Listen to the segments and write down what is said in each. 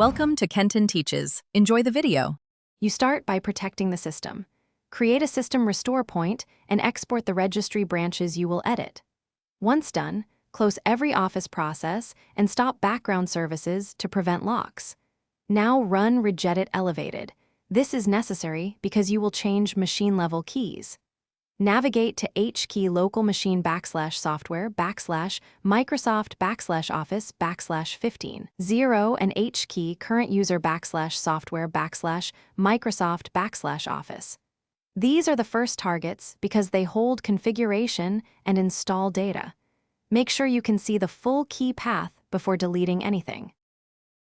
Welcome to Kenton Teaches. Enjoy the video. You start by protecting the system. Create a system restore point and export the registry branches you will edit. Once done, close every Office process and stop background services to prevent locks. Now run regedit elevated. This is necessary because you will change machine-level keys. Navigate to HKey local machine /software /Microsoft /Office /15 0 and HKey current user /software /Microsoft /Office. These are the first targets because they hold configuration and install data. Make sure you can see the full key path before deleting anything.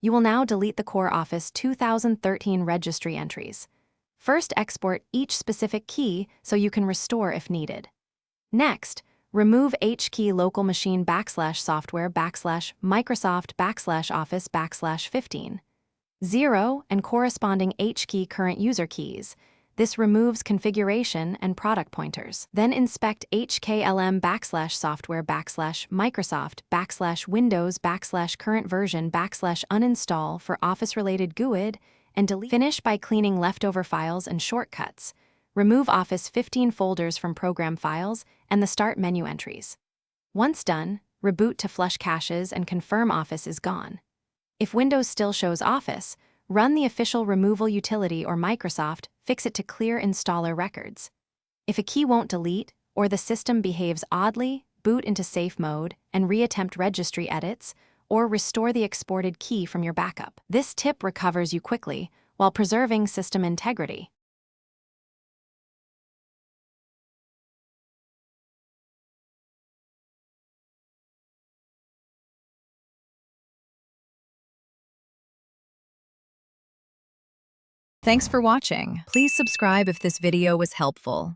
You will now delete the core Office 2013 registry entries. First, export each specific key so you can restore if needed. Next, remove HKey local machine /software /Microsoft /Office /15 0 and corresponding HKey current user keys. This removes configuration and product pointers. Then inspect HKLM /software /Microsoft /Windows /current version /uninstall for Office-related GUID and delete. Finish by cleaning leftover files and shortcuts. Remove Office 15 folders from Program Files and the Start menu entries. Once done, reboot to flush caches and confirm Office is gone. If Windows still shows Office, run the official removal utility or Microsoft Fix It to clear installer records. If a key won't delete or the system behaves oddly, boot into safe mode and reattempt registry edits, or restore the exported key from your backup. This tip recovers you quickly while preserving system integrity. Thanks for watching. Please subscribe if this video was helpful.